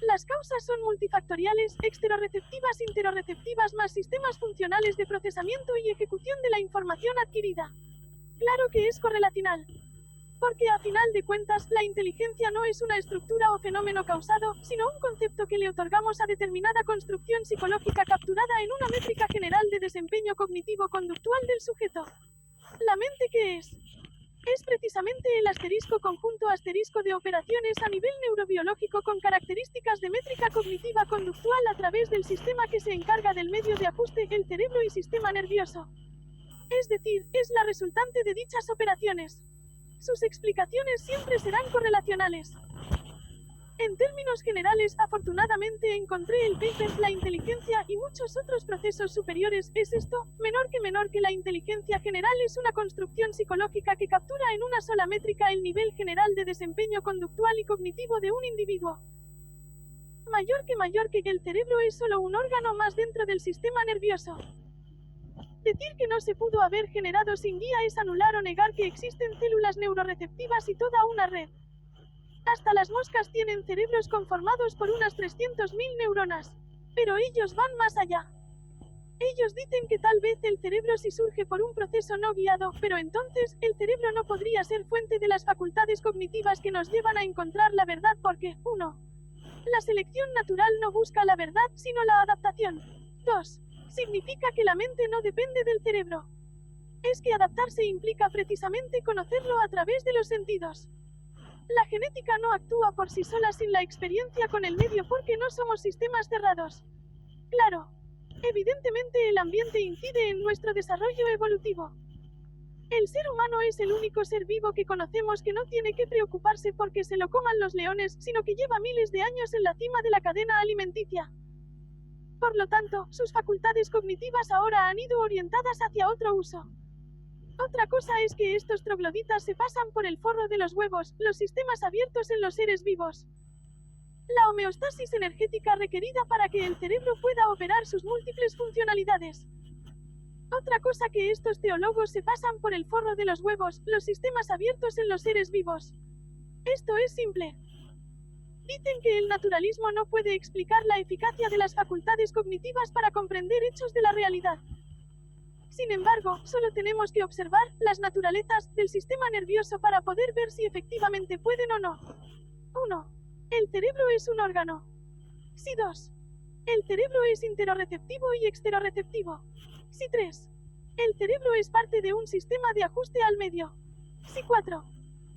Las causas son multifactoriales, exterorreceptivas, interoreceptivas más sistemas funcionales de procesamiento y ejecución de la información adquirida. Claro que es correlacional. Porque a final de cuentas, la inteligencia no es una estructura o fenómeno causado, sino un concepto que le otorgamos a determinada construcción psicológica capturada en una métrica general de desempeño cognitivo-conductual del sujeto. ¿La mente qué es? Es precisamente el asterisco conjunto asterisco de operaciones a nivel neurobiológico con características de métrica cognitiva conductual a través del sistema que se encarga del medio de ajuste, el cerebro y sistema nervioso. Es decir, es la resultante de dichas operaciones. Sus explicaciones siempre serán correlacionales. En términos generales, afortunadamente encontré el paper La inteligencia y muchos otros procesos superiores. ¿Es esto? Menor que la inteligencia general es una construcción psicológica que captura en una sola métrica el nivel general de desempeño conductual y cognitivo de un individuo. Mayor que el cerebro es solo un órgano más dentro del sistema nervioso. Decir que no se pudo haber generado sin guía es anular o negar que existen células neuroreceptivas y toda una red. Hasta las moscas tienen cerebros conformados por unas 300.000 neuronas. Pero ellos van más allá. Ellos dicen que tal vez el cerebro sí surge por un proceso no guiado, pero entonces, el cerebro no podría ser fuente de las facultades cognitivas que nos llevan a encontrar la verdad porque, 1. La selección natural no busca la verdad, sino la adaptación. 2. Significa que la mente no depende del cerebro. Es que adaptarse implica precisamente conocerlo a través de los sentidos. La genética no actúa por sí sola sin la experiencia con el medio porque no somos sistemas cerrados. Claro. Evidentemente el ambiente incide en nuestro desarrollo evolutivo. El ser humano es el único ser vivo que conocemos que no tiene que preocuparse porque se lo coman los leones, sino que lleva miles de años en la cima de la cadena alimenticia. Por lo tanto, sus facultades cognitivas ahora han ido orientadas hacia otro uso. Otra cosa es que estos trogloditas se pasan por el forro de los huevos, los sistemas abiertos en los seres vivos. La homeostasis energética requerida para que el cerebro pueda operar sus múltiples funcionalidades. Otra cosa que estos teólogos se pasan por el forro de los huevos, los sistemas abiertos en los seres vivos. Esto es simple. Dicen que el naturalismo no puede explicar la eficacia de las facultades cognitivas para comprender hechos de la realidad. Sin embargo, solo tenemos que observar las naturalezas del sistema nervioso para poder ver si efectivamente pueden o no. 1. El cerebro es un órgano. Si 2. El cerebro es interoreceptivo y exterorreceptivo. Si 3. El cerebro es parte de un sistema de ajuste al medio. Si 4.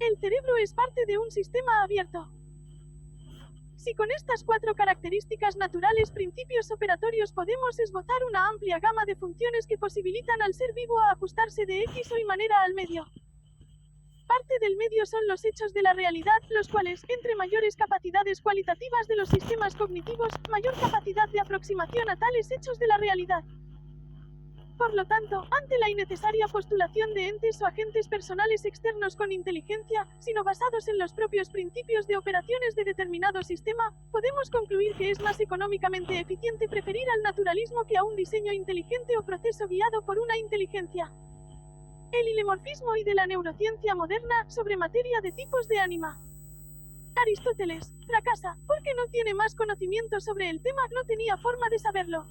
El cerebro es parte de un sistema abierto. Si con estas 4 características naturales principios operatorios podemos esbozar una amplia gama de funciones que posibilitan al ser vivo a ajustarse de X o Y manera al medio. Parte del medio son los hechos de la realidad, los cuales, entre mayores capacidades cualitativas de los sistemas cognitivos, mayor capacidad de aproximación a tales hechos de la realidad. Por lo tanto, ante la innecesaria postulación de entes o agentes personales externos con inteligencia, sino basados en los propios principios de operaciones de determinado sistema, podemos concluir que es más económicamente eficiente preferir al naturalismo que a un diseño inteligente o proceso guiado por una inteligencia. El hilemorfismo y de la neurociencia moderna sobre materia de tipos de ánima. Aristóteles fracasa porque no tiene más conocimiento sobre el tema, no tenía forma de saberlo.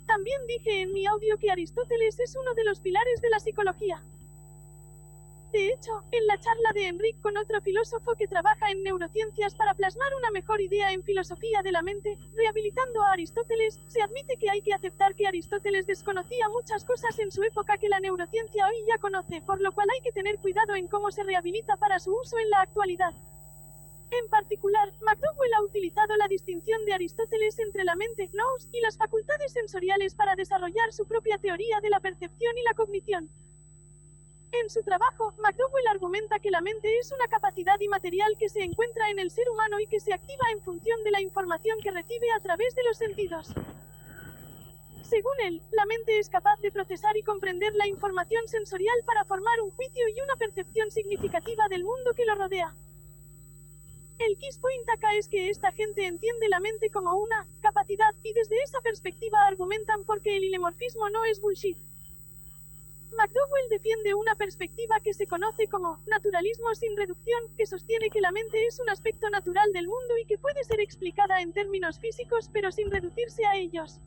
También dije en mi audio que Aristóteles es uno de los pilares de la psicología. De hecho, en la charla de Enric con otro filósofo que trabaja en neurociencias para plasmar una mejor idea en filosofía de la mente, rehabilitando a Aristóteles, se admite que hay que aceptar que Aristóteles desconocía muchas cosas en su época que la neurociencia hoy ya conoce, por lo cual hay que tener cuidado en cómo se rehabilita para su uso en la actualidad. En particular, McDowell ha utilizado la distinción de Aristóteles entre la mente, nous, y las facultades sensoriales para desarrollar su propia teoría de la percepción y la cognición. En su trabajo, McDowell argumenta que la mente es una capacidad inmaterial que se encuentra en el ser humano y que se activa en función de la información que recibe a través de los sentidos. Según él, la mente es capaz de procesar y comprender la información sensorial para formar un juicio y una percepción significativa del mundo que lo rodea. El key point acá es que esta gente entiende la mente como una capacidad, y desde esa perspectiva argumentan porque el hilemorfismo no es bullshit. McDowell defiende una perspectiva que se conoce como naturalismo sin reducción, que sostiene que la mente es un aspecto natural del mundo y que puede puede ser explicada en términos físicos pero sin reducirse a ellos.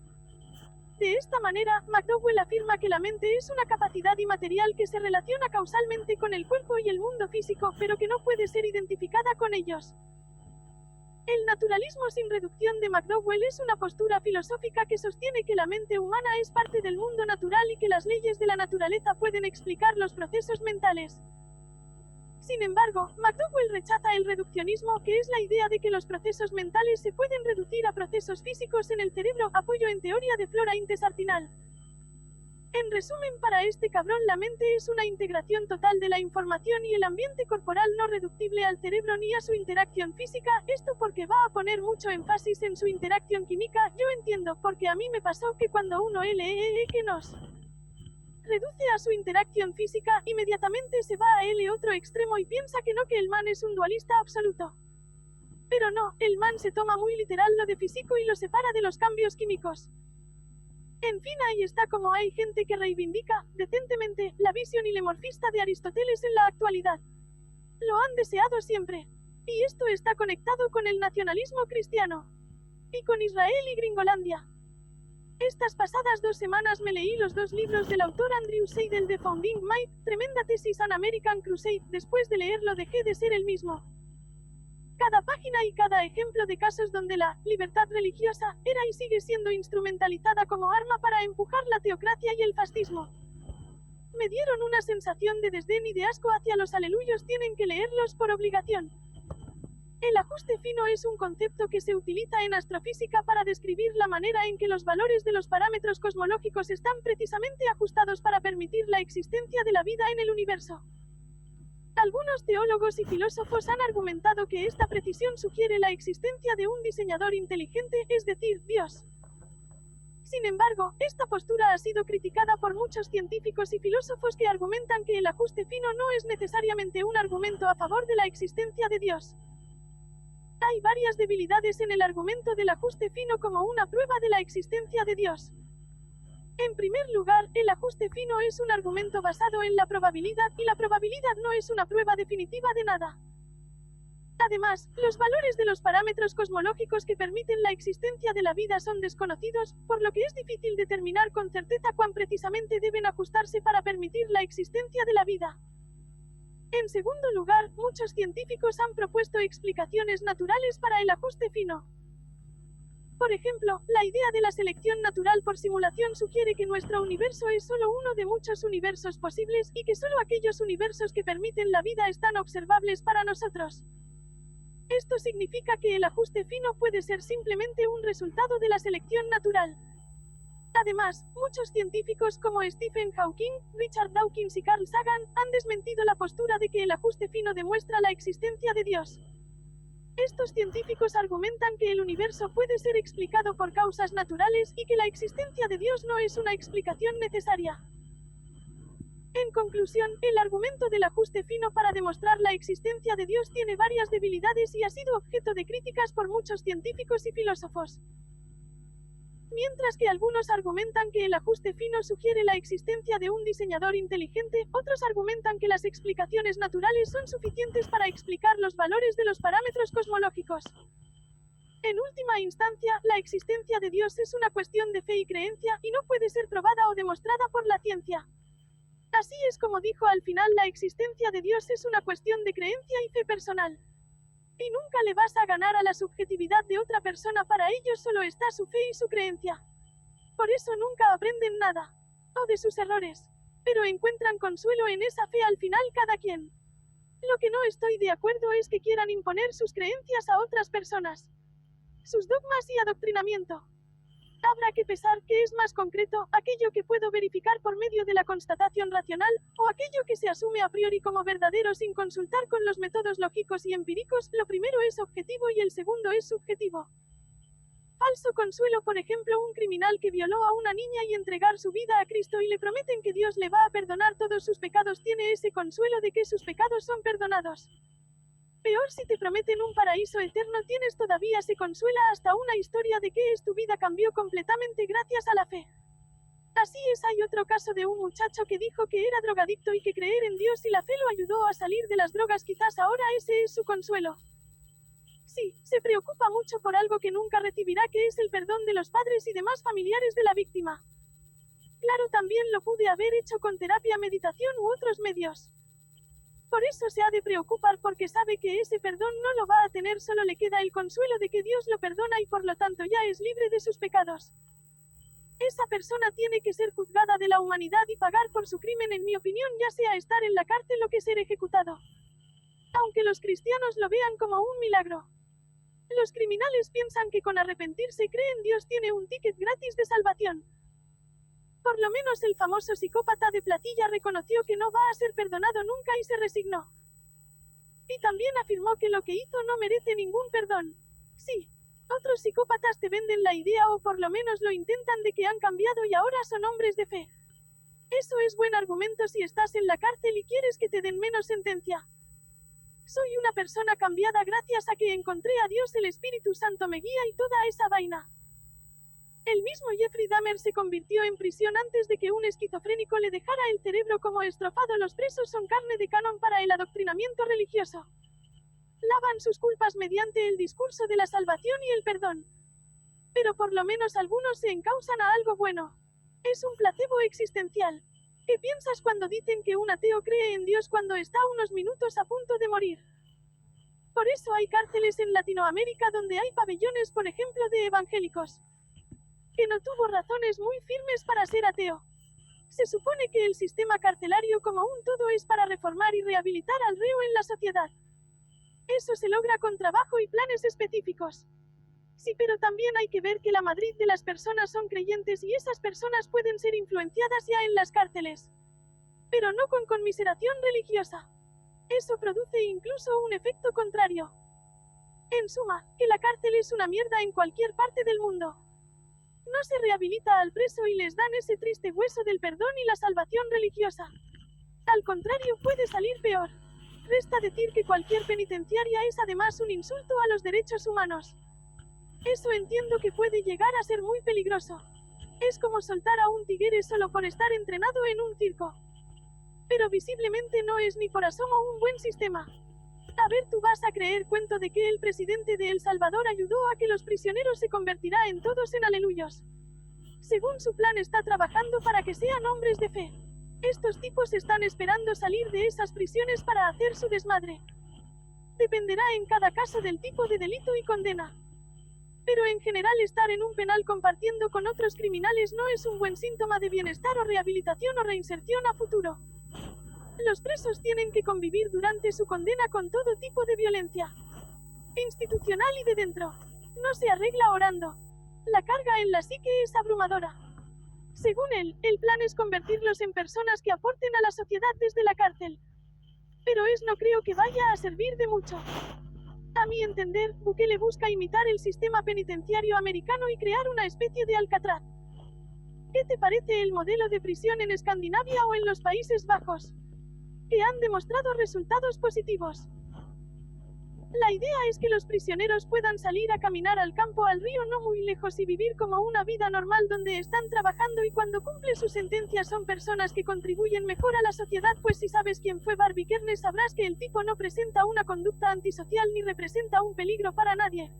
De esta manera, McDowell afirma que la mente es una capacidad inmaterial que se relaciona causalmente con el cuerpo y el mundo físico, pero que no puede ser identificada con ellos. El naturalismo sin reducción de McDowell es una postura filosófica que sostiene que la mente humana es parte del mundo natural y que las leyes de la naturaleza pueden explicar los procesos mentales. Sin embargo, McDowell rechaza el reduccionismo, que es la idea de que los procesos mentales se pueden reducir a procesos físicos en el cerebro, apoyo en teoría de Flora Intesartinal. En resumen, para este cabrón la mente es una integración total de la información y el ambiente corporal no reductible al cerebro ni a su interacción física, esto porque va a poner mucho énfasis en su interacción química. Yo entiendo, porque a mí me pasó que cuando uno lee que nos reduce a su interacción física, inmediatamente se va a otro extremo y piensa que no, que el man es un dualista absoluto. Pero no, el man se toma muy literal lo de físico y lo separa de los cambios químicos. En fin, ahí está como hay gente que reivindica, decentemente, la visión ilemorfista de Aristóteles en la actualidad. Lo han deseado siempre. Y esto está conectado con el nacionalismo cristiano. Y con Israel y Gringolandia. Estas pasadas 2 semanas me leí los 2 libros del autor Andrew Seidel de Founding Might, tremenda tesis An American Crusade. Después de leerlo dejé de ser el mismo. Cada página y cada ejemplo de casos donde la libertad religiosa era y sigue siendo instrumentalizada como arma para empujar la teocracia y el fascismo. Me dieron una sensación de desdén y de asco hacia los aleluyos, tienen que leerlos por obligación. El ajuste fino es un concepto que se utiliza en astrofísica para describir la manera en que los valores de los parámetros cosmológicos están precisamente ajustados para permitir la existencia de la vida en el universo. Algunos teólogos y filósofos han argumentado que esta precisión sugiere la existencia de un diseñador inteligente, es decir, Dios. Sin embargo, esta postura ha sido criticada por muchos científicos y filósofos que argumentan que el ajuste fino no es necesariamente un argumento a favor de la existencia de Dios. Hay varias debilidades en el argumento del ajuste fino como una prueba de la existencia de Dios. En primer lugar, el ajuste fino es un argumento basado en la probabilidad, y la probabilidad no es una prueba definitiva de nada. Además, los valores de los parámetros cosmológicos que permiten la existencia de la vida son desconocidos, por lo que es difícil determinar con certeza cuán precisamente deben ajustarse para permitir la existencia de la vida. En segundo lugar, muchos científicos han propuesto explicaciones naturales para el ajuste fino. Por ejemplo, la idea de la selección natural por simulación sugiere que nuestro universo es solo uno de muchos universos posibles y que solo aquellos universos que permiten la vida están observables para nosotros. Esto significa que el ajuste fino puede ser simplemente un resultado de la selección natural. Además, muchos científicos como Stephen Hawking, Richard Dawkins y Carl Sagan han desmentido la postura de que el ajuste fino demuestra la existencia de Dios. Estos científicos argumentan que el universo puede ser explicado por causas naturales y que la existencia de Dios no es una explicación necesaria. En conclusión, el argumento del ajuste fino para demostrar la existencia de Dios tiene varias debilidades y ha sido objeto de críticas por muchos científicos y filósofos. Mientras que algunos argumentan que el ajuste fino sugiere la existencia de un diseñador inteligente, otros argumentan que las explicaciones naturales son suficientes para explicar los valores de los parámetros cosmológicos. En última instancia, la existencia de Dios es una cuestión de fe y creencia, y no puede ser probada o demostrada por la ciencia. Así es como dijo al final, la existencia de Dios es una cuestión de creencia y fe personal. Y nunca le vas a ganar a la subjetividad de otra persona, para ellos solo está su fe y su creencia. Por eso nunca aprenden nada. O de sus errores. Pero encuentran consuelo en esa fe al final cada quien. Lo que no estoy de acuerdo es que quieran imponer sus creencias a otras personas. Sus dogmas y adoctrinamiento. Habrá que pesar qué es más concreto, aquello que puedo verificar por medio de la constatación racional, o aquello que se asume a priori como verdadero sin consultar con los métodos lógicos y empíricos. Lo primero es objetivo y el segundo es subjetivo. Falso consuelo, por ejemplo, un criminal que violó a una niña y entregar su vida a Cristo y le prometen que Dios le va a perdonar todos sus pecados, tiene ese consuelo de que sus pecados son perdonados. Peor, si te prometen un paraíso eterno, tienes todavía se consuela hasta una historia de que tu vida cambió completamente gracias a la fe. Así es, hay otro caso de un muchacho que dijo que era drogadicto y que creer en Dios y la fe lo ayudó a salir de las drogas, quizás ahora ese es su consuelo. Sí, se preocupa mucho por algo que nunca recibirá, que es el perdón de los padres y demás familiares de la víctima. Claro, también lo pude haber hecho con terapia, meditación u otros medios. Por eso se ha de preocupar, porque sabe que ese perdón no lo va a tener, solo le queda el consuelo de que Dios lo perdona y por lo tanto ya es libre de sus pecados. Esa persona tiene que ser juzgada de la humanidad y pagar por su crimen, en mi opinión, ya sea estar en la cárcel o que ser ejecutado. Aunque los cristianos lo vean como un milagro. Los criminales piensan que con arrepentirse creen Dios tiene un ticket gratis de salvación. Por lo menos el famoso psicópata de Platilla reconoció que no va a ser perdonado nunca y se resignó. Y también afirmó que lo que hizo no merece ningún perdón. Sí, otros psicópatas te venden la idea, o por lo menos lo intentan, de que han cambiado y ahora son hombres de fe. Eso es buen argumento si estás en la cárcel y quieres que te den menos sentencia. Soy una persona cambiada gracias a que encontré a Dios, el Espíritu Santo me guía y toda esa vaina. El mismo Jeffrey Dahmer se convirtió en prisión antes de que un esquizofrénico le dejara el cerebro como estrofado. Los presos son carne de canon para el adoctrinamiento religioso. Lavan sus culpas mediante el discurso de la salvación y el perdón. Pero por lo menos algunos se encausan a algo bueno. Es un placebo existencial. ¿Qué piensas cuando dicen que un ateo cree en Dios cuando está unos minutos a punto de morir? Por eso hay cárceles en Latinoamérica donde hay pabellones, por ejemplo, de evangélicos, que no tuvo razones muy firmes para ser ateo. Se supone que el sistema carcelario como un todo es para reformar y rehabilitar al reo en la sociedad. Eso se logra con trabajo y planes específicos. Sí, pero también hay que ver que la Madrid de las personas son creyentes y esas personas pueden ser influenciadas ya en las cárceles. Pero no con conmiseración religiosa. Eso produce incluso un efecto contrario. En suma, que la cárcel es una mierda en cualquier parte del mundo. No se rehabilita al preso y les dan ese triste hueso del perdón y la salvación religiosa. Al contrario, puede salir peor. Resta decir que cualquier penitenciaria es además un insulto a los derechos humanos. Eso entiendo que puede llegar a ser muy peligroso. Es como soltar a un tigre solo por estar entrenado en un circo. Pero visiblemente no es ni por asomo un buen sistema. A ver, tú vas a creer cuento de que el presidente de El Salvador ayudó a que los prisioneros se convertirá en todos en aleluyos. Según su plan está trabajando para que sean hombres de fe. Estos tipos están esperando salir de esas prisiones para hacer su desmadre. Dependerá en cada caso del tipo de delito y condena. Pero en general estar en un penal compartiendo con otros criminales no es un buen síntoma de bienestar o rehabilitación o reinserción a futuro. Los presos tienen que convivir durante su condena con todo tipo de violencia. Institucional y de dentro. No se arregla orando. La carga en la psique es abrumadora. Según él, el plan es convertirlos en personas que aporten a la sociedad desde la cárcel. Pero no creo que vaya a servir de mucho. A mi entender, Bukele busca imitar el sistema penitenciario americano y crear una especie de Alcatraz. ¿Qué te parece el modelo de prisión en Escandinavia o en los Países Bajos? Que han demostrado resultados positivos. La idea es que los prisioneros puedan salir a caminar al campo, al río no muy lejos y vivir como una vida normal donde están trabajando y cuando cumplen su sentencia son personas que contribuyen mejor a la sociedad, pues si sabes quién fue Barbie Kernes sabrás que el tipo no presenta una conducta antisocial ni representa un peligro para nadie.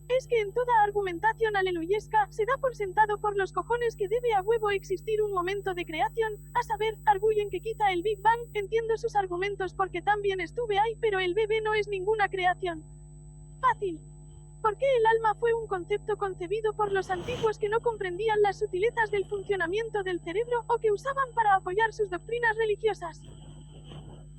Es que en toda argumentación aleluyesca se da por sentado por los cojones que debe a huevo existir un momento de creación, a saber, arguyen que quizá el Big Bang. Entiendo sus argumentos porque también estuve ahí, pero el bebé no es ninguna creación. Fácil. Porque el alma fue un concepto concebido por los antiguos que no comprendían las sutilezas del funcionamiento del cerebro o que usaban para apoyar sus doctrinas religiosas.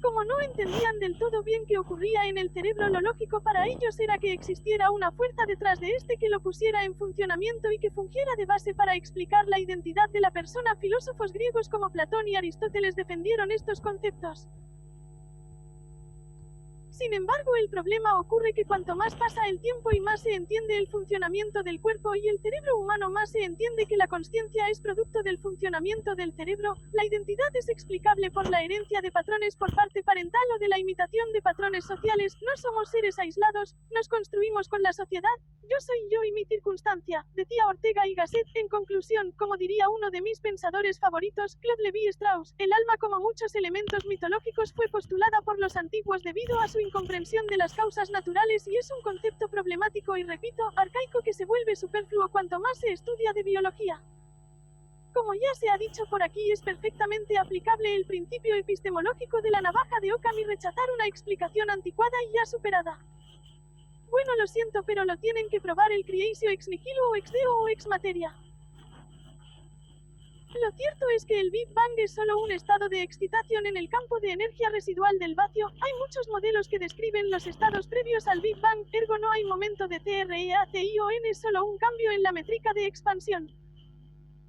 Como no entendían del todo bien qué ocurría en el cerebro, lo lógico para ellos era que existiera una fuerza detrás de este que lo pusiera en funcionamiento y que fungiera de base para explicar la identidad de la persona. Filósofos griegos como Platón y Aristóteles defendieron estos conceptos. Sin embargo, el problema ocurre que cuanto más pasa el tiempo y más se entiende el funcionamiento del cuerpo y el cerebro humano, más se entiende que la consciencia es producto del funcionamiento del cerebro. La identidad es explicable por la herencia de patrones por parte parental o de la imitación de patrones sociales. No somos seres aislados, nos construimos con la sociedad. Yo soy yo y mi circunstancia, decía Ortega y Gasset. En conclusión, como diría uno de mis pensadores favoritos, Claude Lévi-Strauss, el alma, como muchos elementos mitológicos, fue postulada por los antiguos debido a su incomprensión de las causas naturales y es un concepto problemático y, repito, arcaico que se vuelve superfluo cuanto más se estudia de biología. Como ya se ha dicho por aquí, es perfectamente aplicable el principio epistemológico de la navaja de Occam y rechazar una explicación anticuada y ya superada. Bueno, lo siento, pero lo tienen que probar el creatio ex nihilo o ex deo o ex materia. Lo cierto es que el Big Bang es solo un estado de excitación en el campo de energía residual del vacío. Hay muchos modelos que describen los estados previos al Big Bang, ergo no hay momento de TREACION, es solo un cambio en la métrica de expansión.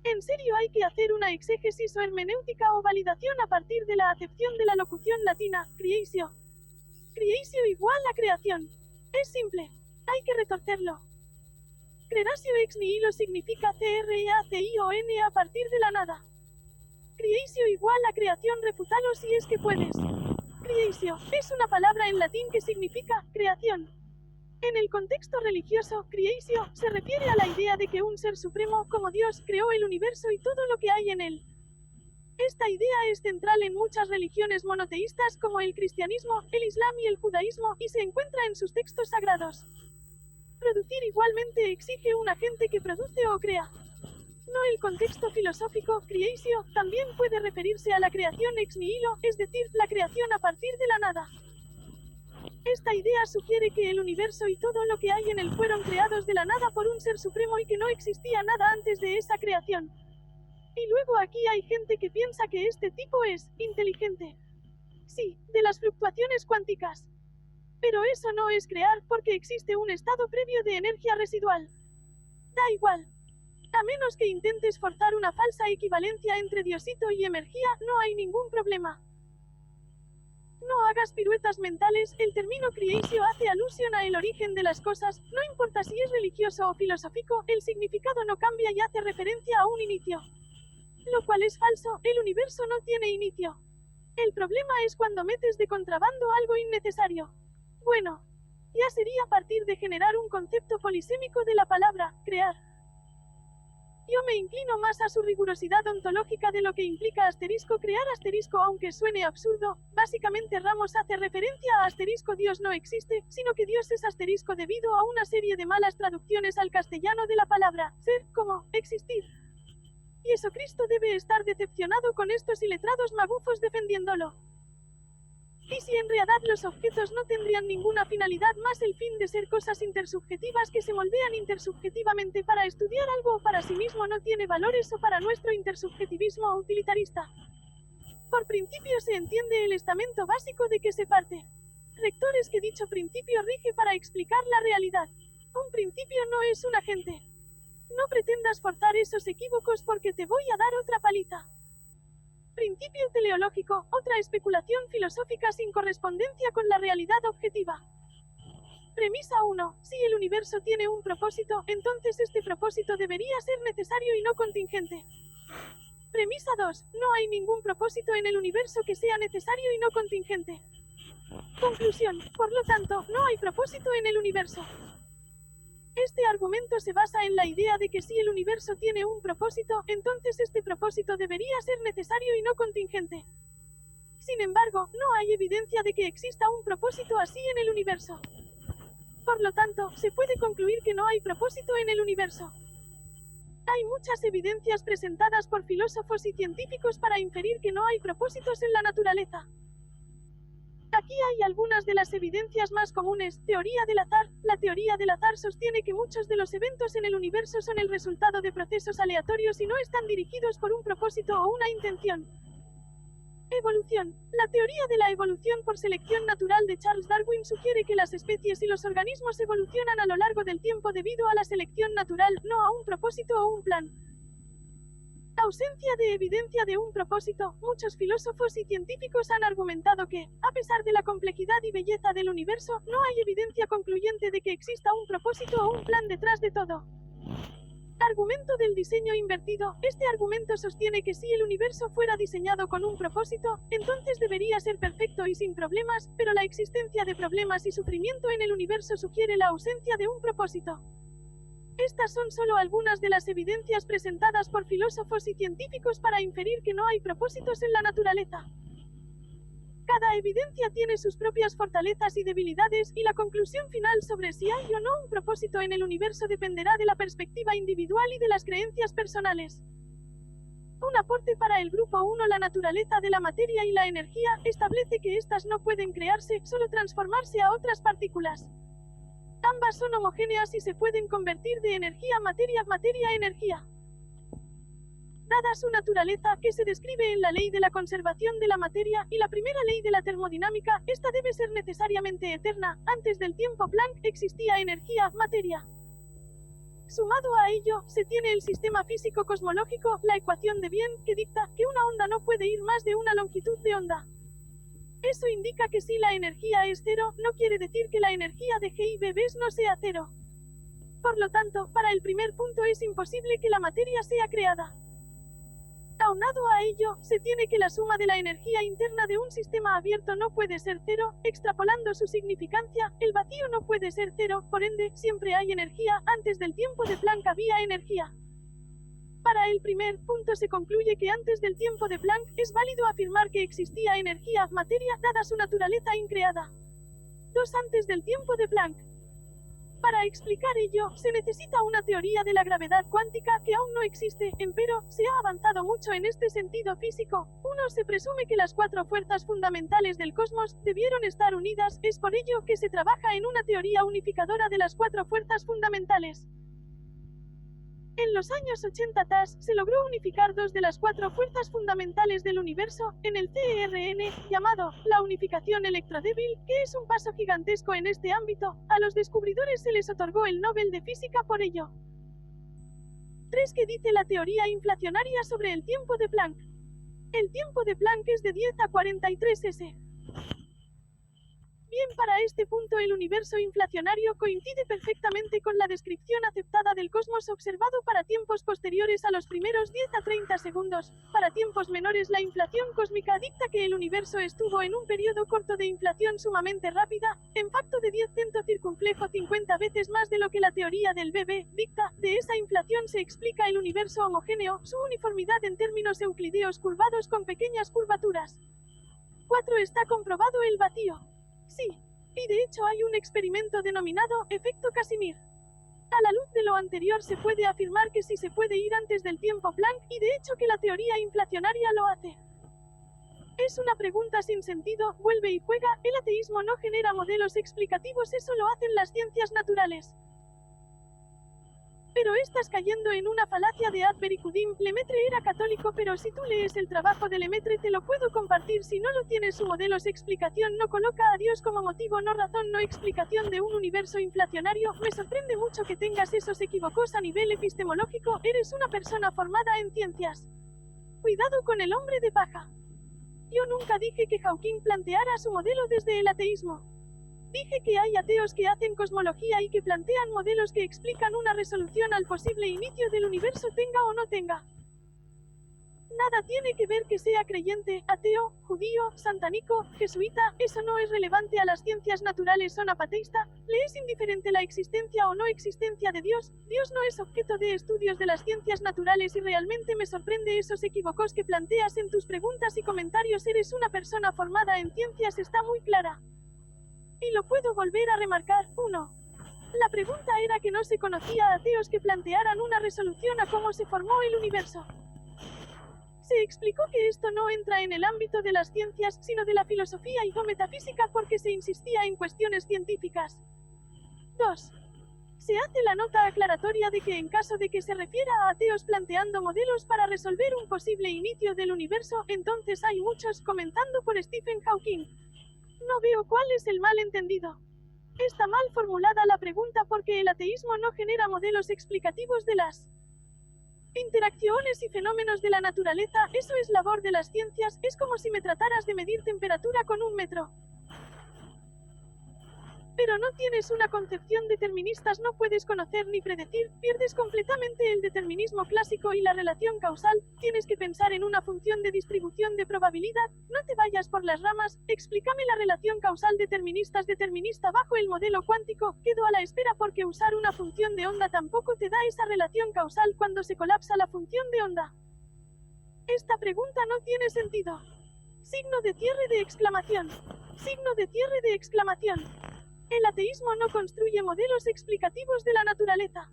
En serio, hay que hacer una exégesis o hermenéutica o validación a partir de la acepción de la locución latina, creatio. Creatio igual a creación. Es simple. Hay que retorcerlo. Creatio ex nihilo significa CREACION a partir de la nada. Creatio igual a creación, refutalo si es que puedes. Creatio es una palabra en latín que significa creación. En el contexto religioso, creatio se refiere a la idea de que un ser supremo, como Dios, creó el universo y todo lo que hay en él. Esta idea es central en muchas religiones monoteístas como el cristianismo, el islam y el judaísmo, y se encuentra en sus textos sagrados. Producir igualmente exige un agente que produce o crea. No el contexto filosófico, creatio, también puede referirse a la creación ex nihilo, es decir, la creación a partir de la nada. Esta idea sugiere que el universo y todo lo que hay en él fueron creados de la nada por un ser supremo y que no existía nada antes de esa creación. Y luego aquí hay gente que piensa que este tipo es inteligente. Sí, de las fluctuaciones cuánticas. Pero eso no es crear porque existe un estado previo de energía residual. Da igual. A menos que intentes forzar una falsa equivalencia entre Diosito y energía, no hay ningún problema. No hagas piruetas mentales, el término creatio hace alusión a el origen de las cosas, no importa si es religioso o filosófico, el significado no cambia y hace referencia a un inicio. Lo cual es falso, el universo no tiene inicio. El problema es cuando metes de contrabando algo innecesario. Bueno, ya sería a partir de generar un concepto polisémico de la palabra, crear. Yo me inclino más a su rigurosidad ontológica de lo que implica asterisco crear asterisco, aunque suene absurdo. Básicamente Ramos hace referencia a asterisco Dios no existe, sino que Dios es asterisco debido a una serie de malas traducciones al castellano de la palabra ser, como existir. Y Jesucristo debe estar decepcionado con estos iletrados magufos defendiéndolo. Y si en realidad los objetos no tendrían ninguna finalidad más el fin de ser cosas intersubjetivas que se moldean intersubjetivamente para estudiar algo o para sí mismo no tiene valores o para nuestro intersubjetivismo utilitarista. Por principio se entiende el estamento básico de que se parte. Rector es que dicho principio rige para explicar la realidad. Un principio no es un agente. No pretendas forzar esos equívocos porque te voy a dar otra paliza. Principio teleológico, otra especulación filosófica sin correspondencia con la realidad objetiva. Premisa 1. Si el universo tiene un propósito, entonces este propósito debería ser necesario y no contingente. Premisa 2. No hay ningún propósito en el universo que sea necesario y no contingente. Conclusión. Por lo tanto, no hay propósito en el universo. Este argumento se basa en la idea de que si el universo tiene un propósito, entonces este propósito debería ser necesario y no contingente. Sin embargo, no hay evidencia de que exista un propósito así en el universo. Por lo tanto, se puede concluir que no hay propósito en el universo. Hay muchas evidencias presentadas por filósofos y científicos para inferir que no hay propósitos en la naturaleza. Aquí hay algunas de las evidencias más comunes. Teoría del azar. La teoría del azar sostiene que muchos de los eventos en el universo son el resultado de procesos aleatorios y no están dirigidos por un propósito o una intención. Evolución. La teoría de la evolución por selección natural de Charles Darwin sugiere que las especies y los organismos evolucionan a lo largo del tiempo debido a la selección natural, no a un propósito o un plan. Ausencia de evidencia de un propósito. Muchos filósofos y científicos han argumentado que, a pesar de la complejidad y belleza del universo, no hay evidencia concluyente de que exista un propósito o un plan detrás de todo. Argumento del diseño invertido. Este argumento sostiene que si el universo fuera diseñado con un propósito, entonces debería ser perfecto y sin problemas, pero la existencia de problemas y sufrimiento en el universo sugiere la ausencia de un propósito. Estas son solo algunas de las evidencias presentadas por filósofos y científicos para inferir que no hay propósitos en la naturaleza. Cada evidencia tiene sus propias fortalezas y debilidades, y la conclusión final sobre si hay o no un propósito en el universo dependerá de la perspectiva individual y de las creencias personales. Un aporte para el grupo 1. La naturaleza de la materia y la energía establece que éstas no pueden crearse, solo transformarse a otras partículas. Ambas son homogéneas y se pueden convertir de energía a materia, materia a energía. Dada su naturaleza, que se describe en la ley de la conservación de la materia y la primera ley de la termodinámica, esta debe ser necesariamente eterna. Antes del tiempo Planck existía energía, materia. Sumado a ello, se tiene el sistema físico cosmológico, la ecuación de Wien, que dicta que una onda no puede ir más de una longitud de onda. Eso indica que si la energía es cero, no quiere decir que la energía de GIBBs no sea cero. Por lo tanto, para el primer punto es imposible que la materia sea creada. Aunado a ello, se tiene que la suma de la energía interna de un sistema abierto no puede ser cero. Extrapolando su significancia, el vacío no puede ser cero, por ende, siempre hay energía. Antes del tiempo de Planck había energía. Para el primer punto se concluye que antes del tiempo de Planck es válido afirmar que existía energía, materia, dada su naturaleza increada. 2. Antes del tiempo de Planck. Para explicar ello, se necesita una teoría de la gravedad cuántica que aún no existe, empero, se ha avanzado mucho en este sentido físico. 1. Se presume que las 4 fuerzas fundamentales del cosmos debieron estar unidas, es por ello que se trabaja en una teoría unificadora de las 4 fuerzas fundamentales. En los años 80 TAS, se logró unificar 2 de las 4 fuerzas fundamentales del universo, en el CERN, llamado la unificación electrodébil, que es un paso gigantesco en este ámbito. A los descubridores se les otorgó el Nobel de Física por ello. 3. ¿Qué dice la teoría inflacionaria sobre el tiempo de Planck? El tiempo de Planck es de 10 a 43 s. Bien, para este punto el universo inflacionario coincide perfectamente con la descripción aceptada del cosmos observado para tiempos posteriores a los primeros 10 a 30 segundos. Para tiempos menores la inflación cósmica dicta que el universo estuvo en un periodo corto de inflación sumamente rápida, en facto de 10 cento circunflejo 50 veces más de lo que la teoría del BB dicta. De esa inflación se explica el universo homogéneo, su uniformidad en términos euclideos curvados con pequeñas curvaturas. 4. ¿Está comprobado el vacío? Sí, y de hecho hay un experimento denominado efecto Casimir. A la luz de lo anterior se puede afirmar que sí se puede ir antes del tiempo Planck, y de hecho que la teoría inflacionaria lo hace. Es una pregunta sin sentido, vuelve y juega, el ateísmo no genera modelos explicativos, eso lo hacen las ciencias naturales. Pero estás cayendo en una falacia de ad vericudim. Lemaitre era católico, pero si tú lees el trabajo de Lemaitre te lo puedo compartir. Si no lo tienes, su modelo es explicación, no coloca a Dios como motivo, no razón, no explicación de un universo inflacionario. Me sorprende mucho que tengas esos equívocos a nivel epistemológico, eres una persona formada en ciencias. Cuidado con el hombre de paja. Yo nunca dije que Hawking planteara su modelo desde el ateísmo. Dije que hay ateos que hacen cosmología y que plantean modelos que explican una resolución al posible inicio del universo, tenga o no tenga. Nada tiene que ver que sea creyente, ateo, judío, santánico, jesuita, eso no es relevante a las ciencias naturales, son apateísta, le es indiferente la existencia o no existencia de Dios, Dios no es objeto de estudios de las ciencias naturales y realmente me sorprende esos equívocos que planteas en tus preguntas y comentarios, eres una persona formada en ciencias, está muy clara. Y lo puedo volver a remarcar. 1. La pregunta era que no se conocía a ateos que plantearan una resolución a cómo se formó el universo. Se explicó que esto no entra en el ámbito de las ciencias, sino de la filosofía y no metafísica porque se insistía en cuestiones científicas. 2. Se hace la nota aclaratoria de que en caso de que se refiera a ateos planteando modelos para resolver un posible inicio del universo, entonces hay muchos, comenzando por Stephen Hawking. No veo cuál es el malentendido. Está mal formulada la pregunta porque el ateísmo no genera modelos explicativos de las interacciones y fenómenos de la naturaleza, eso es labor de las ciencias, es como si me trataras de medir temperatura con un metro. Pero no tienes una concepción determinista, no puedes conocer ni predecir, pierdes completamente el determinismo clásico y la relación causal, tienes que pensar en una función de distribución de probabilidad, no te vayas por las ramas, explícame la relación causal determinista bajo el modelo cuántico, quedo a la espera porque usar una función de onda tampoco te da esa relación causal cuando se colapsa la función de onda. Esta pregunta no tiene sentido. Signo de cierre de exclamación. Signo de cierre de exclamación. El ateísmo no construye modelos explicativos de la naturaleza.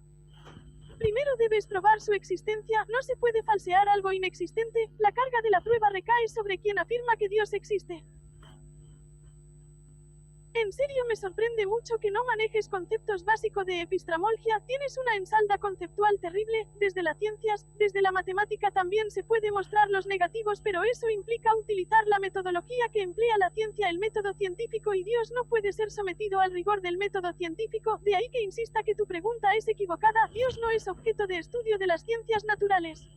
Primero debes probar su existencia, no se puede falsear algo inexistente, la carga de la prueba recae sobre quien afirma que Dios existe. En serio me sorprende mucho que no manejes conceptos básicos de epistemología, tienes una ensalada conceptual terrible, desde las ciencias, desde la matemática también se puede mostrar los negativos, pero eso implica utilizar la metodología que emplea la ciencia, el método científico, y Dios no puede ser sometido al rigor del método científico, de ahí que insista que tu pregunta es equivocada, Dios no es objeto de estudio de las ciencias naturales.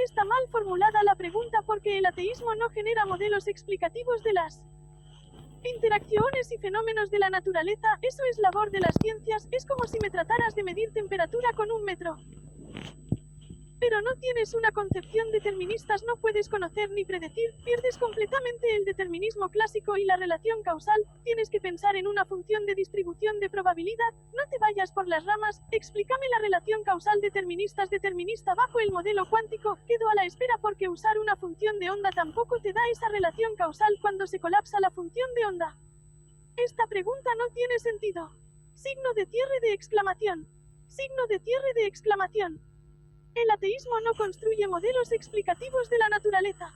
Está mal formulada la pregunta porque el ateísmo no genera modelos explicativos de las interacciones y fenómenos de la naturaleza, eso es labor de las ciencias, es como si me trataras de medir temperatura con un metro. Pero no tienes una concepción determinista, no puedes conocer ni predecir, pierdes completamente el determinismo clásico y la relación causal, tienes que pensar en una función de distribución de probabilidad, no te vayas por las ramas, explícame la relación causal determinista bajo el modelo cuántico, quedo a la espera porque usar una función de onda tampoco te da esa relación causal cuando se colapsa la función de onda. Esta pregunta no tiene sentido. Signo de cierre de exclamación. Signo de cierre de exclamación. El ateísmo no construye modelos explicativos de la naturaleza.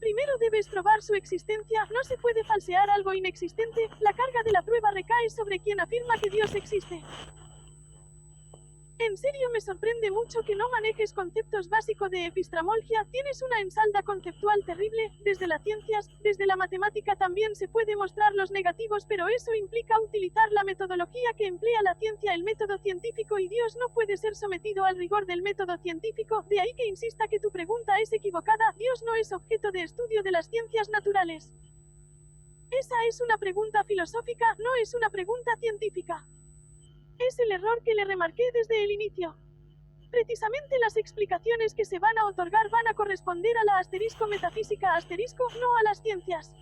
Primero debes probar su existencia, no se puede falsear algo inexistente, la carga de la prueba recae sobre quien afirma que Dios existe. En serio me sorprende mucho que no manejes conceptos básicos de epistemología, tienes una ensalada conceptual terrible, desde las ciencias, desde la matemática también se puede mostrar los negativos, pero eso implica utilizar la metodología que emplea la ciencia, el método científico, y Dios no puede ser sometido al rigor del método científico, de ahí que insista que tu pregunta es equivocada, Dios no es objeto de estudio de las ciencias naturales. Esa es una pregunta filosófica, no es una pregunta científica. Es el error que le remarqué desde el inicio. Precisamente las explicaciones que se van a otorgar van a corresponder a la asterisco metafísica asterisco, no a las ciencias.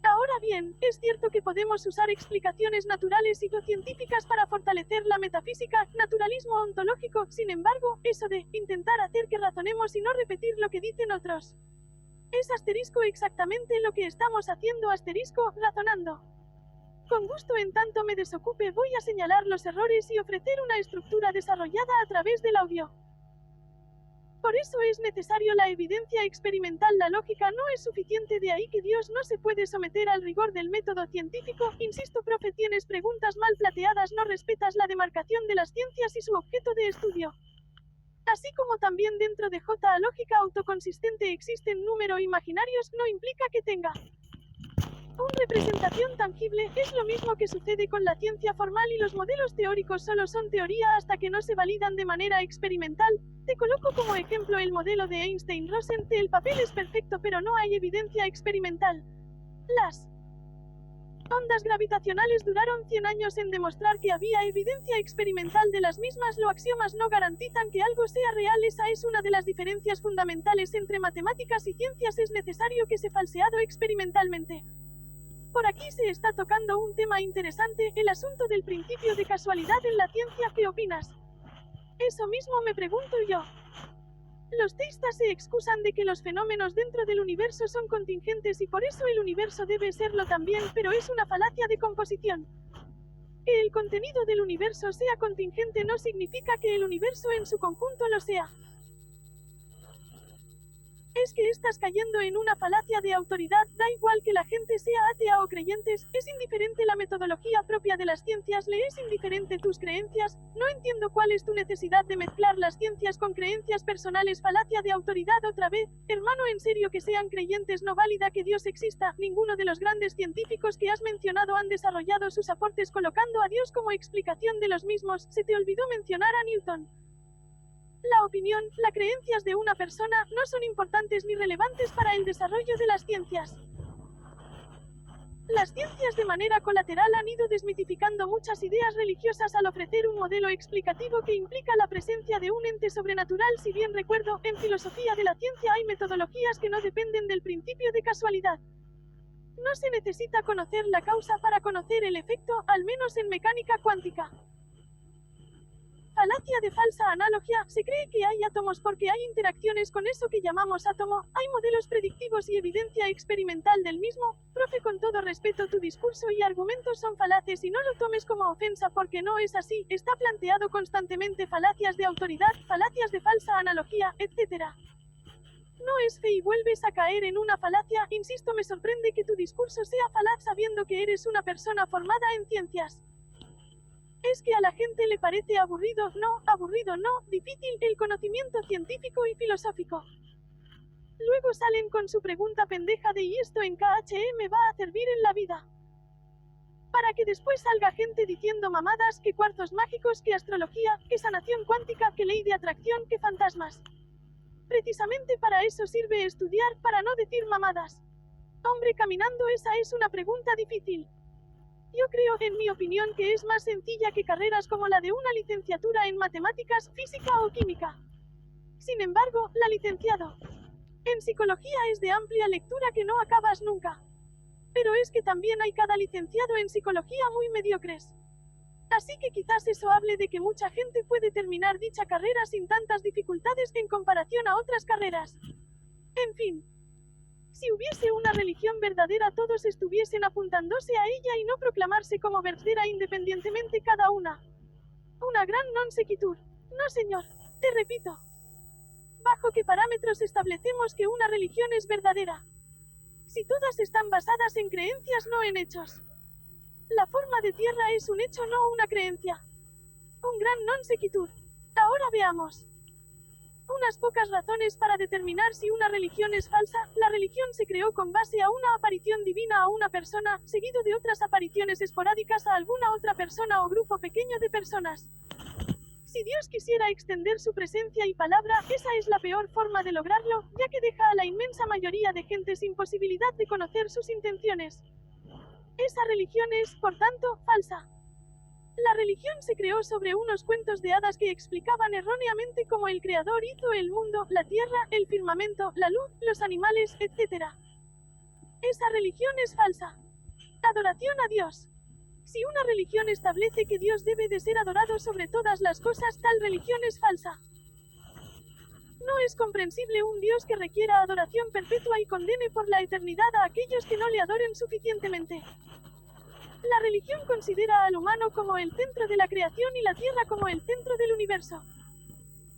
Ahora bien, es cierto que podemos usar explicaciones naturales y no científicas para fortalecer la metafísica, naturalismo ontológico, sin embargo, eso de intentar hacer que razonemos y no repetir lo que dicen otros. Es asterisco exactamente lo que estamos haciendo asterisco, razonando. Con gusto en tanto me desocupe voy a señalar los errores y ofrecer una estructura desarrollada a través del audio. Por eso es necesario la evidencia experimental, la lógica no es suficiente, de ahí que Dios no se puede someter al rigor del método científico. Insisto, profe, tienes preguntas mal planteadas, no respetas la demarcación de las ciencias y su objeto de estudio. Así como también dentro de J lógica autoconsistente existen números imaginarios, no implica que tenga una representación tangible, es lo mismo que sucede con la ciencia formal y los modelos teóricos solo son teoría hasta que no se validan de manera experimental. Te coloco como ejemplo el modelo de Einstein-Rosen, el papel es perfecto pero no hay evidencia experimental. Las ondas gravitacionales duraron 100 años en demostrar que había evidencia experimental de las mismas, los axiomas no garantizan que algo sea real, esa es una de las diferencias fundamentales entre matemáticas y ciencias, es necesario que sea falseado experimentalmente. Por aquí se está tocando un tema interesante, el asunto del principio de casualidad en la ciencia, ¿qué opinas? Eso mismo me pregunto yo. Los teístas se excusan de que los fenómenos dentro del universo son contingentes y por eso el universo debe serlo también, pero es una falacia de composición. Que el contenido del universo sea contingente no significa que el universo en su conjunto lo sea. Es que estás cayendo en una falacia de autoridad, da igual que la gente sea atea o creyentes, es indiferente la metodología propia de las ciencias, le es indiferente tus creencias, no entiendo cuál es tu necesidad de mezclar las ciencias con creencias personales, falacia de autoridad otra vez, hermano, en serio que sean creyentes no valida que Dios exista, ninguno de los grandes científicos que has mencionado han desarrollado sus aportes colocando a Dios como explicación de los mismos, se te olvidó mencionar a Newton. La opinión, las creencias de una persona no son importantes ni relevantes para el desarrollo de las ciencias. Las ciencias de manera colateral han ido desmitificando muchas ideas religiosas al ofrecer un modelo explicativo que implica la presencia de un ente sobrenatural. Si bien recuerdo, en filosofía de la ciencia hay metodologías que no dependen del principio de casualidad. No se necesita conocer la causa para conocer el efecto, al menos en mecánica cuántica. Falacia de falsa analogía. Se cree que hay átomos porque hay interacciones con eso que llamamos átomo. Hay modelos predictivos y evidencia experimental del mismo. Profe, con todo respeto, tu discurso y argumentos son falaces y no lo tomes como ofensa porque no es así. Está planteado constantemente falacias de autoridad, falacias de falsa analogía, etc. No es fe y vuelves a caer en una falacia. Insisto, me sorprende que tu discurso sea falaz sabiendo que eres una persona formada en ciencias. Es que a la gente le parece aburrido no, difícil el conocimiento científico y filosófico. Luego salen con su pregunta pendeja de ¿y esto en KHM va a servir en la vida? Para que después salga gente diciendo mamadas, que cuarzos mágicos, que astrología, que sanación cuántica, que ley de atracción, que fantasmas. Precisamente para eso sirve estudiar, para no decir mamadas. Hombre caminando, esa es una pregunta difícil. Yo creo, en mi opinión, que es más sencilla que carreras como la de una licenciatura en matemáticas, física o química. Sin embargo, la licenciado en psicología es de amplia lectura que no acabas nunca. Pero es que también hay cada licenciado en psicología muy mediocres. Así que quizás eso hable de que mucha gente puede terminar dicha carrera sin tantas dificultades en comparación a otras carreras. En fin. Si hubiese una religión verdadera, todos estuviesen apuntándose a ella y no proclamarse como verdadera independientemente cada una. Una gran non sequitur. No, señor. Te repito. ¿Bajo qué parámetros establecemos que una religión es verdadera? Si todas están basadas en creencias, no en hechos. La forma de tierra es un hecho, no una creencia. Un gran non sequitur. Ahora veamos. Unas pocas razones para determinar si una religión es falsa. La religión se creó con base a una aparición divina a una persona, seguido de otras apariciones esporádicas a alguna otra persona o grupo pequeño de personas. Si Dios quisiera extender su presencia y palabra, esa es la peor forma de lograrlo, ya que deja a la inmensa mayoría de gente sin posibilidad de conocer sus intenciones. Esa religión es, por tanto, falsa. La religión se creó sobre unos cuentos de hadas que explicaban erróneamente cómo el Creador hizo el mundo, la tierra, el firmamento, la luz, los animales, etc. Esa religión es falsa. Adoración a Dios. Si una religión establece que Dios debe de ser adorado sobre todas las cosas, tal religión es falsa. No es comprensible un Dios que requiera adoración perpetua y condene por la eternidad a aquellos que no le adoren suficientemente. La religión considera al humano como el centro de la creación y la Tierra como el centro del universo.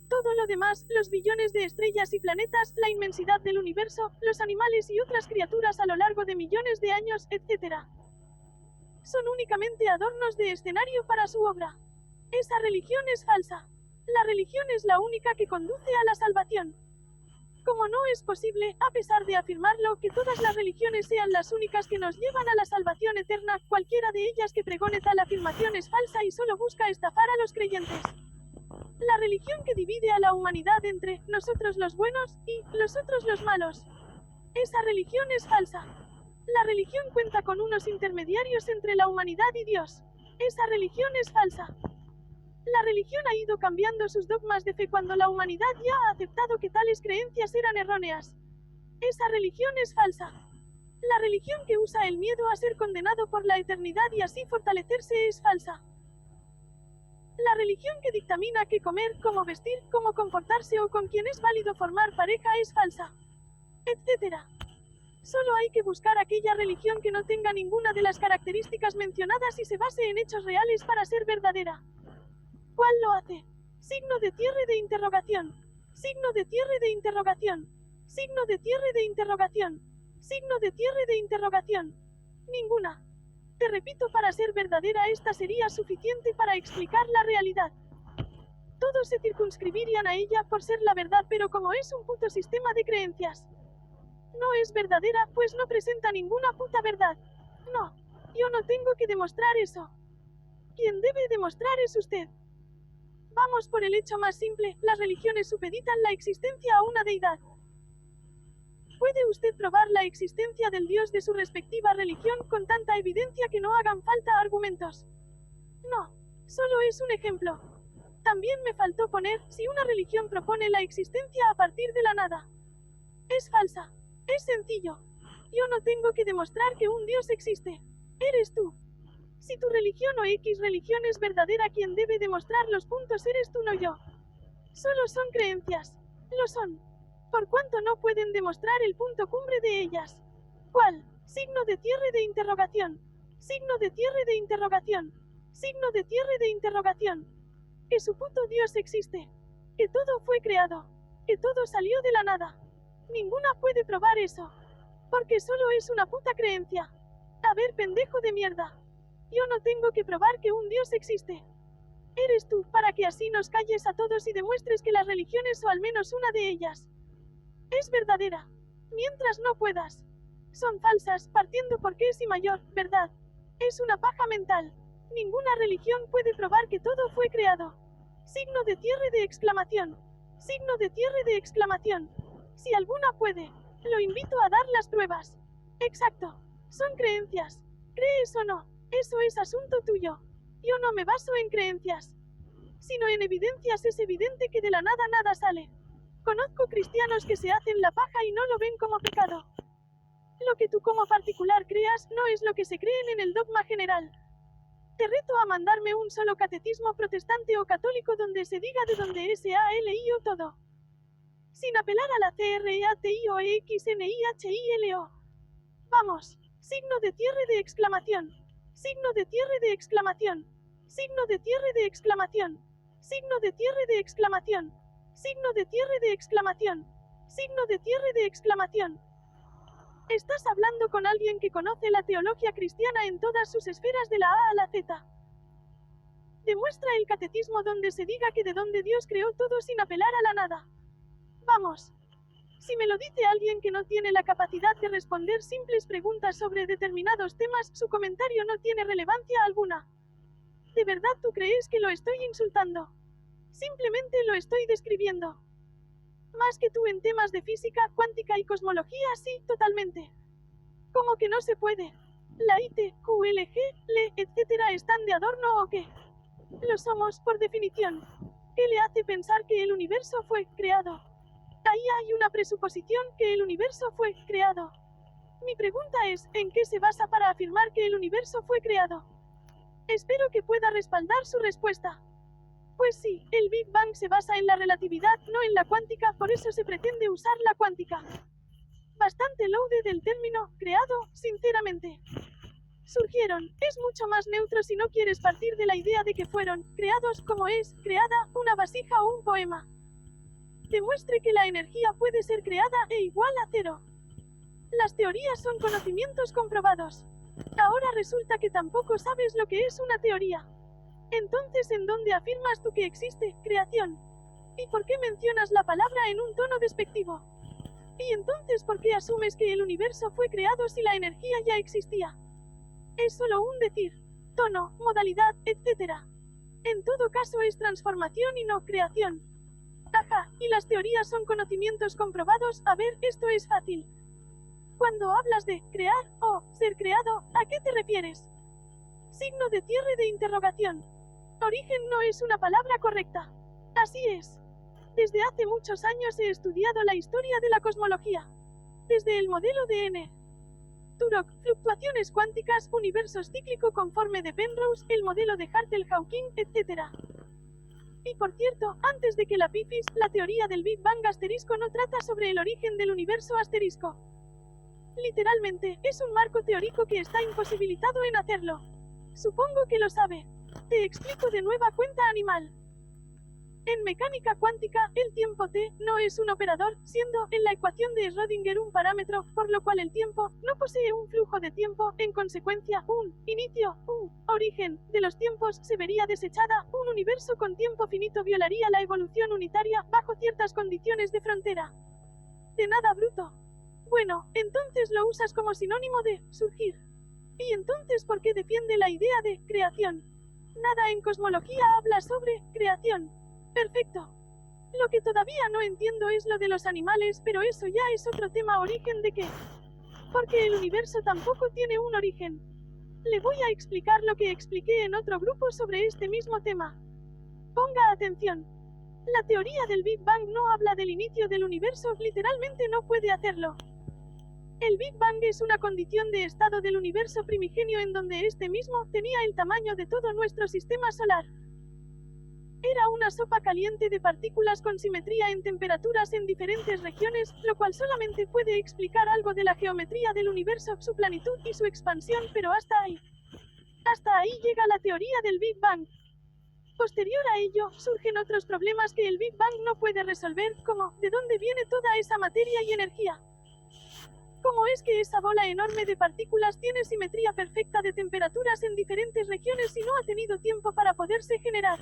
Todo lo demás, los billones de estrellas y planetas, la inmensidad del universo, los animales y otras criaturas a lo largo de millones de años, etc. son únicamente adornos de escenario para su obra. Esa religión es falsa. La religión es la única que conduce a la salvación. Como no es posible, a pesar de afirmarlo, que todas las religiones sean las únicas que nos llevan a la salvación eterna, cualquiera de ellas que pregone tal afirmación es falsa y solo busca estafar a los creyentes. La religión que divide a la humanidad entre nosotros los buenos y los otros los malos. Esa religión es falsa. La religión cuenta con unos intermediarios entre la humanidad y Dios. Esa religión es falsa. La religión ha ido cambiando sus dogmas de fe cuando la humanidad ya ha aceptado que tales creencias eran erróneas. Esa religión es falsa. La religión que usa el miedo a ser condenado por la eternidad y así fortalecerse es falsa. La religión que dictamina qué comer, cómo vestir, cómo comportarse o con quién es válido formar pareja es falsa. Etc. Solo hay que buscar aquella religión que no tenga ninguna de las características mencionadas y se base en hechos reales para ser verdadera. ¿Cuál lo hace? Signo de cierre de interrogación. Signo de cierre de interrogación. Signo de cierre de interrogación. Signo de cierre de interrogación. Ninguna. Te repito, para ser verdadera esta sería suficiente para explicar la realidad. Todos se circunscribirían a ella por ser la verdad, pero como es un puto sistema de creencias. No es verdadera, pues no presenta ninguna puta verdad. No. Yo no tengo que demostrar eso. Quien debe demostrar es usted. Vamos por el hecho más simple, las religiones supeditan la existencia a una deidad. ¿Puede usted probar la existencia del Dios de su respectiva religión con tanta evidencia que no hagan falta argumentos? No, solo es un ejemplo. También me faltó poner, si una religión propone la existencia a partir de la nada. Es falsa. Es sencillo. Yo no tengo que demostrar que un Dios existe. Eres tú. Si tu religión o X religión es verdadera, quien debe demostrar los puntos eres tú, no yo. Solo son creencias. Lo son. Por cuanto no pueden demostrar el punto cumbre de ellas. ¿Cuál? Signo de cierre de interrogación. Signo de cierre de interrogación. Signo de cierre de interrogación. Que su puto Dios existe. Que todo fue creado. Que todo salió de la nada. Ninguna puede probar eso. Porque solo es una puta creencia. A ver, pendejo de mierda. Yo no tengo que probar que un Dios existe. Eres tú, para que así nos calles a todos y demuestres que las religiones, o al menos una de ellas, es verdadera. Mientras no puedas. Son falsas, partiendo porque es y mayor, verdad. Es una paja mental. Ninguna religión puede probar que todo fue creado. Signo de cierre de exclamación. Signo de cierre de exclamación. Si alguna puede, lo invito a dar las pruebas. Exacto. Son creencias. ¿Crees o no? Eso es asunto tuyo. Yo no me baso en creencias, sino en evidencias. Es evidente que de la nada nada sale. Conozco cristianos que se hacen la paja y no lo ven como pecado. Lo que tú como particular creas no es lo que se creen en el dogma general. Te reto a mandarme un solo catecismo protestante o católico donde se diga de dónde SALIO todo. Sin apelar a la CREATIOEXNIHILO. Vamos. Signo de cierre de exclamación. Signo de cierre de exclamación. Signo de cierre de exclamación. Signo de cierre de exclamación. Signo de cierre de exclamación. Signo de cierre de exclamación. Estás hablando con alguien que conoce la teología cristiana en todas sus esferas de la A a la Z. Demuestra el catecismo donde se diga que de donde Dios creó todo sin apelar a la nada. Vamos. Si me lo dice alguien que no tiene la capacidad de responder simples preguntas sobre determinados temas, su comentario no tiene relevancia alguna. ¿De verdad tú crees que lo estoy insultando? Simplemente lo estoy describiendo. Más que tú en temas de física, cuántica y cosmología, sí, totalmente. ¿Cómo que no se puede? La IT, QLG, LE, etcétera, ¿están de adorno o qué? Lo somos, por definición. ¿Qué le hace pensar que el universo fue creado? Ahí hay una presuposición que el universo fue creado. Mi pregunta es, ¿en qué se basa para afirmar que el universo fue creado? Espero que pueda respaldar su respuesta. Pues sí, el Big Bang se basa en la relatividad, no en la cuántica, por eso se pretende usar la cuántica. Bastante loaded del término creado, sinceramente. Surgieron, es mucho más neutro si no quieres partir de la idea de que fueron creados como es creada una vasija o un poema. Demuestre que la energía puede ser creada e igual a cero. Las teorías son conocimientos comprobados. Ahora resulta que tampoco sabes lo que es una teoría. Entonces, ¿en dónde afirmas tú que existe creación? ¿Y por qué mencionas la palabra en un tono despectivo? ¿Y entonces por qué asumes que el universo fue creado si la energía ya existía? Es solo un decir, tono, modalidad, etc. En todo caso es transformación y no creación. Ajá, y las teorías son conocimientos comprobados. A ver, esto es fácil. Cuando hablas de crear o ser creado, ¿a qué te refieres? Signo de cierre de interrogación. Origen no es una palabra correcta. Así es. Desde hace muchos años he estudiado la historia de la cosmología. Desde el modelo de N. Turok, fluctuaciones cuánticas, universos cíclico conforme de Penrose, el modelo de Hartle-Hawking, etc. Y por cierto, antes de que la pifis, la teoría del Big Bang asterisco no trata sobre el origen del universo asterisco. Literalmente, es un marco teórico que está imposibilitado en hacerlo. Supongo que lo sabe. Te explico de nueva cuenta, animal. En mecánica cuántica, el tiempo t no es un operador, siendo en la ecuación de Schrödinger un parámetro, por lo cual el tiempo no posee un flujo de tiempo, en consecuencia, un inicio, un origen de los tiempos se vería desechada, un universo con tiempo finito violaría la evolución unitaria bajo ciertas condiciones de frontera. De nada, bruto. Bueno, entonces lo usas como sinónimo de surgir. ¿Y entonces por qué defiende la idea de creación? Nada en cosmología habla sobre creación. Perfecto. Lo que todavía no entiendo es lo de los animales, pero eso ya es otro tema. ¿Origen de qué? Porque el universo tampoco tiene un origen. Le voy a explicar lo que expliqué en otro grupo sobre este mismo tema. Ponga atención. La teoría del Big Bang no habla del inicio del universo, literalmente no puede hacerlo. El Big Bang es una condición de estado del universo primigenio en donde este mismo tenía el tamaño de todo nuestro sistema solar. Era una sopa caliente de partículas con simetría en temperaturas en diferentes regiones, lo cual solamente puede explicar algo de la geometría del universo, su planitud y su expansión, pero hasta ahí. Hasta ahí llega la teoría del Big Bang. Posterior a ello, surgen otros problemas que el Big Bang no puede resolver, como ¿de dónde viene toda esa materia y energía? ¿Cómo es que esa bola enorme de partículas tiene simetría perfecta de temperaturas en diferentes regiones y no ha tenido tiempo para poderse generar?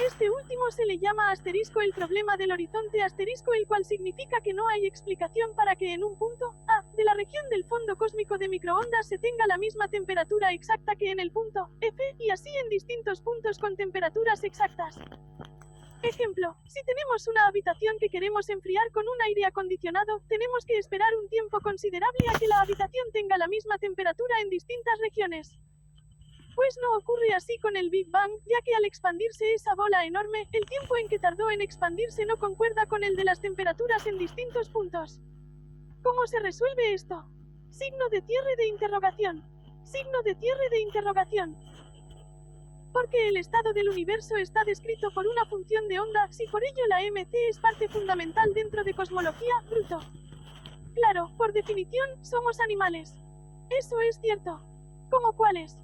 Este último se le llama asterisco el problema del horizonte asterisco, el cual significa que no hay explicación para que en un punto A de la región del fondo cósmico de microondas se tenga la misma temperatura exacta que en el punto F, y así en distintos puntos con temperaturas exactas. Ejemplo, si tenemos una habitación que queremos enfriar con un aire acondicionado, tenemos que esperar un tiempo considerable a que la habitación tenga la misma temperatura en distintas regiones. Pues no ocurre así con el Big Bang, ya que al expandirse esa bola enorme, el tiempo en que tardó en expandirse no concuerda con el de las temperaturas en distintos puntos. ¿Cómo se resuelve esto? Signo de cierre de interrogación. Signo de cierre de interrogación. Porque el estado del universo está descrito por una función de onda, si por ello la MC es parte fundamental dentro de cosmología, bruto. Claro, por definición, somos animales. Eso es cierto. ¿Cómo cuáles?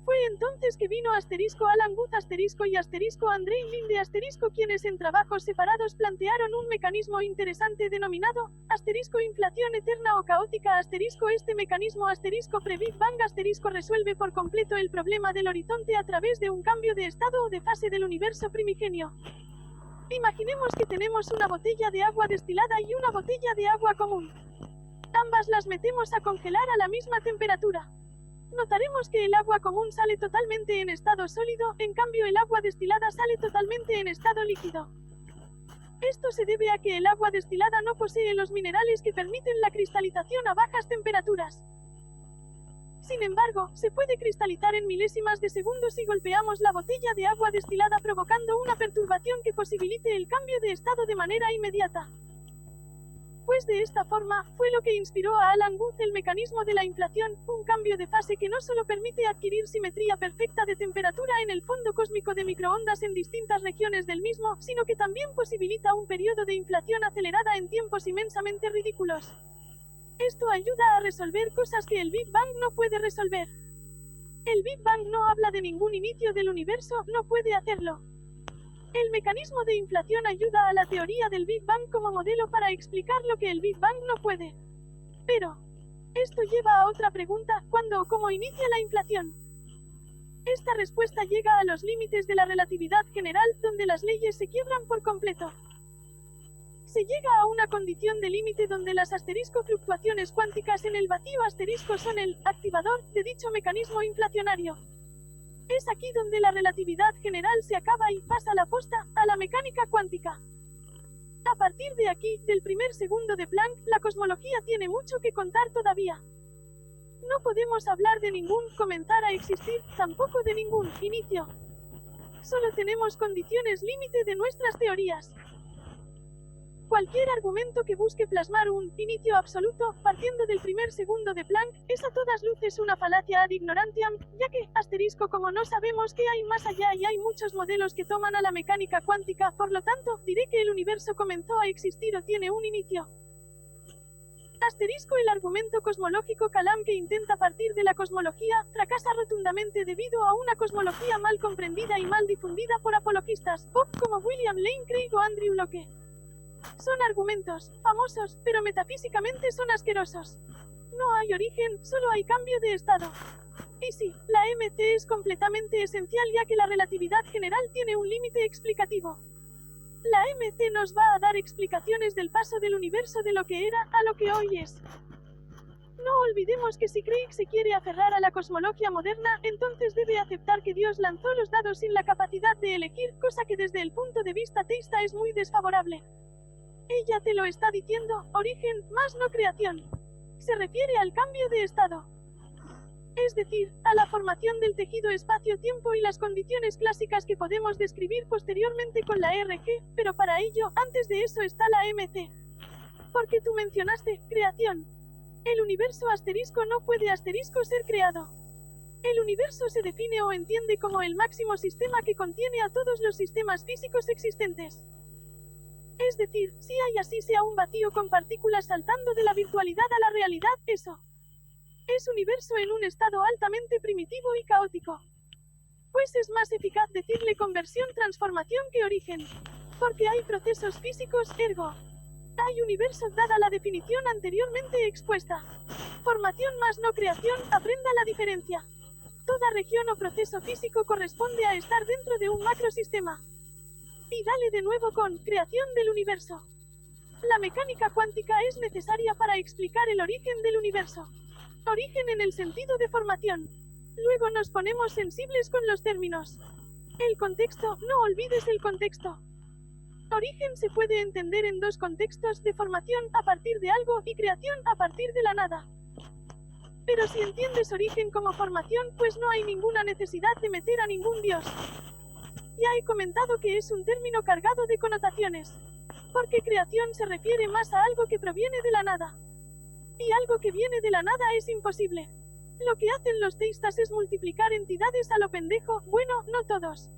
Fue entonces que vino asterisco Alan Guth asterisco y asterisco Andrei Linde asterisco, quienes en trabajos separados plantearon un mecanismo interesante denominado asterisco inflación eterna o caótica asterisco. Este mecanismo asterisco pre-Big Bang asterisco resuelve por completo el problema del horizonte a través de un cambio de estado o de fase del universo primigenio. Imaginemos que tenemos una botella de agua destilada y una botella de agua común. Ambas las metemos a congelar a la misma temperatura. Notaremos que el agua común sale totalmente en estado sólido, en cambio el agua destilada sale totalmente en estado líquido. Esto se debe a que el agua destilada no posee los minerales que permiten la cristalización a bajas temperaturas. Sin embargo, se puede cristalizar en milésimas de segundo si golpeamos la botella de agua destilada provocando una perturbación que posibilite el cambio de estado de manera inmediata. Pues de esta forma, fue lo que inspiró a Alan Guth el mecanismo de la inflación, un cambio de fase que no solo permite adquirir simetría perfecta de temperatura en el fondo cósmico de microondas en distintas regiones del mismo, sino que también posibilita un periodo de inflación acelerada en tiempos inmensamente ridículos. Esto ayuda a resolver cosas que el Big Bang no puede resolver. El Big Bang no habla de ningún inicio del universo, no puede hacerlo. El mecanismo de inflación ayuda a la teoría del Big Bang como modelo para explicar lo que el Big Bang no puede. Pero, esto lleva a otra pregunta: ¿cuándo o cómo inicia la inflación? Esta respuesta llega a los límites de la relatividad general, donde las leyes se quiebran por completo. Se llega a una condición de límite donde las asterisco fluctuaciones cuánticas en el vacío asterisco son el activador de dicho mecanismo inflacionario. Es aquí donde la relatividad general se acaba y pasa la posta a la mecánica cuántica. A partir de aquí, del primer segundo de Planck, la cosmología tiene mucho que contar todavía. No podemos hablar de ningún comenzar a existir, tampoco de ningún inicio. Solo tenemos condiciones límite de nuestras teorías. Cualquier argumento que busque plasmar un inicio absoluto, partiendo del primer segundo de Planck, es a todas luces una falacia ad ignorantiam, ya que, asterisco, como no sabemos qué hay más allá y hay muchos modelos que toman a la mecánica cuántica, por lo tanto, diré que el universo comenzó a existir o tiene un inicio. Asterisco, el argumento cosmológico Kalam que intenta partir de la cosmología, fracasa rotundamente debido a una cosmología mal comprendida y mal difundida por apologistas, pop como William Lane Craig o Andrew Locke. Son argumentos famosos, pero metafísicamente son asquerosos. No hay origen, solo hay cambio de estado. Y sí, la MC es completamente esencial ya que la relatividad general tiene un límite explicativo. La MC nos va a dar explicaciones del paso del universo de lo que era a lo que hoy es. No olvidemos que si Craig se quiere aferrar a la cosmología moderna, entonces debe aceptar que Dios lanzó los dados sin la capacidad de elegir, cosa que desde el punto de vista teísta es muy desfavorable. Ella te lo está diciendo, origen, más no creación. Se refiere al cambio de estado. Es decir, a la formación del tejido espacio-tiempo y las condiciones clásicas que podemos describir posteriormente con la RG, pero para ello, antes de eso está la MC. Porque tú mencionaste, creación. El universo asterisco no puede asterisco ser creado. El universo se define o entiende como el máximo sistema que contiene a todos los sistemas físicos existentes. Es decir, si hay así sea un vacío con partículas saltando de la virtualidad a la realidad, eso es universo en un estado altamente primitivo y caótico. Pues es más eficaz decirle conversión, transformación que origen. Porque hay procesos físicos, ergo. Hay universo dada la definición anteriormente expuesta. Formación más no creación, aprenda la diferencia. Toda región o proceso físico corresponde a estar dentro de un macrosistema. Y dale de nuevo con creación del universo. La mecánica cuántica es necesaria para explicar el origen del universo. Origen en el sentido de formación. Luego nos ponemos sensibles con los términos. El contexto, no olvides el contexto. Origen se puede entender en dos contextos, de formación a partir de algo y creación a partir de la nada. Pero si entiendes origen como formación, pues no hay ninguna necesidad de meter a ningún dios. Ya he comentado que es un término cargado de connotaciones. Porque creación se refiere más a algo que proviene de la nada. Y algo que viene de la nada es imposible. Lo que hacen los teístas es multiplicar entidades a lo pendejo, bueno, no todos.